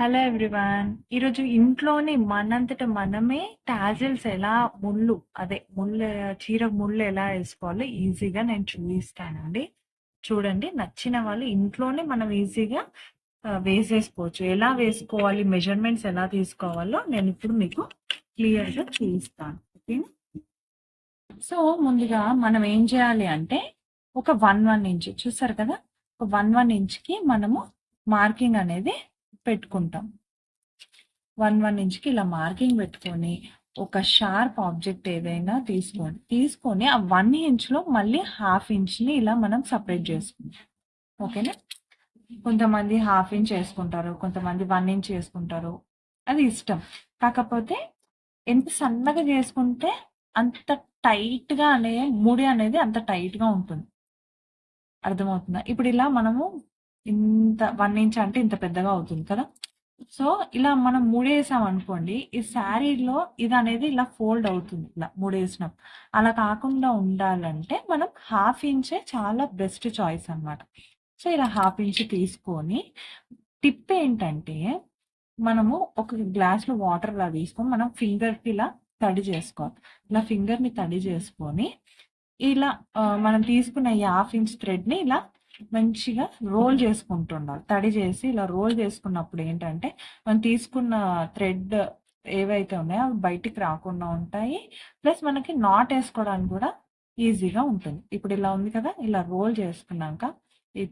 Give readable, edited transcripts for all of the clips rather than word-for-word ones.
Hello everyone. ఈరోజు ఇంట్లోనే మనంతట మనమే టాజిల్స్ ఎలా ముళ్ళు చీర ముళ్ళు ఎలా వేసుకోవాలో ఈజీగా నేను చూపిస్తానండి. చూడండి, నచ్చిన వాళ్ళు ఇంట్లోనే మనం ఈజీగా వేసేసుకోవచ్చు. ఎలా వేసుకోవాలి, మెజర్మెంట్స్ ఎలా తీసుకోవాలో నేను ఇప్పుడు మీకు క్లియర్గా చూపిస్తాను. ఓకేనా? సో ముందుగా మనం ఏం చేయాలి అంటే ఒక 1 ఇంచ్ చూసారు కదా, ఒక 1 ఇంచ్కి మనము మార్కింగ్ అనేది పెట్టుకుంటాం. 1 ఇంచ్కి ఇలా మార్కింగ్ పెట్టుకొని ఒక షార్ప్ ఆబ్జెక్ట్ ఏదైనా తీసుకొని ఆ 1 ఇంచ్లో మళ్ళీ హాఫ్ ఇంచ్ని ఇలా మనం సపరేట్ చేసుకుంటాం. ఓకేనా? కొంతమంది హాఫ్ ఇంచ్ వేసుకుంటారు, కొంతమంది 1 ఇంచ్ వేసుకుంటారు, అది ఇష్టం. కాకపోతే ఎంత సన్నగా చేసుకుంటే అంత టైట్గా ముడి అనేది అంత టైట్గా ఉంటుంది. అర్థమవుతుందా? ఇప్పుడు ఇలా మనము ఇంత 1 ఇంచ్ అంటే ఇంత పెద్దగా అవుతుంది కదా. సో ఇలా మనం ముడేసాం అనుకోండి, ఈ శారీలో ఇది అనేది ఇలా ఫోల్డ్ అవుతుంది ఇలా ముడేసినప్పుడు. అలా కాకుండా ఉండాలంటే మనం హాఫ్ ఇంచే చాలా బెస్ట్ చాయిస్ అనమాట. సో ఇలా హాఫ్ ఇంచ్ తీసుకొని టిప్ ఏంటంటే మనము ఒక గ్లాస్లో వాటర్ ఇలా తీసుకొని మనం ఫింగర్కి ఇలా తడి చేసుకోవాలి. ఇలా ఫింగర్ని తడి చేసుకొని ఇలా మనం తీసుకున్న ఈ హాఫ్ ఇంచ్ థ్రెడ్ని ఇలా మంచిగా రోల్ చేసుకుంటుండాలి. తడి చేసి ఇలా రోల్ చేసుకున్నప్పుడు ఏంటంటే మనం తీసుకున్న థ్రెడ్ ఏవైతే ఉన్నాయో అవి బయటికి రాకుండా ఉంటాయి. ప్లస్ మనకి నాట్ వేసుకోవడానికి కూడా ఈజీగా ఉంటుంది. ఇప్పుడు ఇలా ఉంది కదా, ఇలా రోల్ చేసుకున్నాక ఈ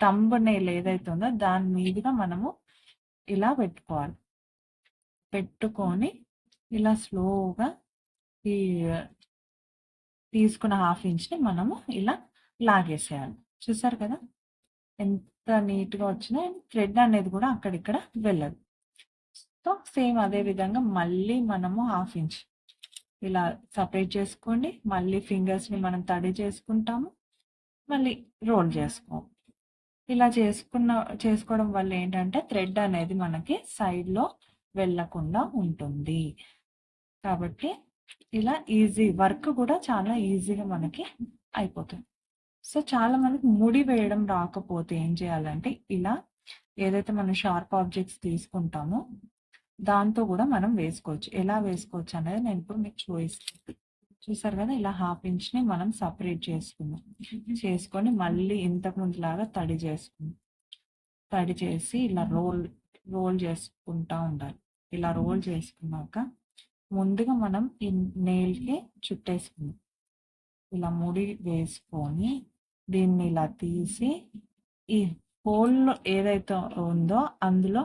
థంబ్ నెయిల్ ఏదైతే ఉందో దాని మీదుగా మనము ఇలా పెట్టుకోవాలి. పెట్టుకొని ఇలా స్లోగా ఈ తీసుకున్న హాఫ్ ఇంచ్ని మనము ఇలా లాగేసేయాలి. చూసారు కదా ఎంత నీట్గా వచ్చినా థ్రెడ్ అనేది కూడా అక్కడిక్కడ వెళ్ళదు. సో సేమ్ అదే విధంగా మళ్ళీ మనము హాఫ్ ఇంచ్ ఇలా సపరేట్ చేసుకోండి. మళ్ళీ ఫింగర్స్ని మనం తడి చేసుకుంటాము, మళ్ళీ రోల్ చేసుకోవాలి. ఇలా చేసుకోవడం వల్ల ఏంటంటే థ్రెడ్ అనేది మనకి సైడ్లో వెళ్ళకుండా ఉంటుంది. కాబట్టి ఇలా ఈజీ వర్క్ కూడా చాలా ఈజీగా మనకి అయిపోతుంది. సో చాలా మందికి ముడి వేయడం రాకపోతే ఏం చేయాలంటే ఇలా ఏదైతే మనం షార్ప్ ఆబ్జెక్ట్స్ తీసుకుంటామో దాంతో కూడా మనం వేసుకోవచ్చు. ఎలా వేసుకోవచ్చు అనేది నేను ఇప్పుడు మీకు చూపిస్తాను. చూసారు కదా, ఇలా హాఫ్ ఇంచ్ని మనం సపరేట్ చేసుకొని మళ్ళీ ఇంతకు ముందులాగా తడి చేసి ఇలా రోల్ చేసుకుంటా ఉండాలి. ఇలా రోల్ చేసుకున్నాక ముందుగా మనం ఈ నెయిల్కి చుట్టేసుకుందాం. ఇలా ముడి వేసుకొని దీన్ని ఇలా తీసి ఈ హోల్ ఏదైతే ఉందో అందులో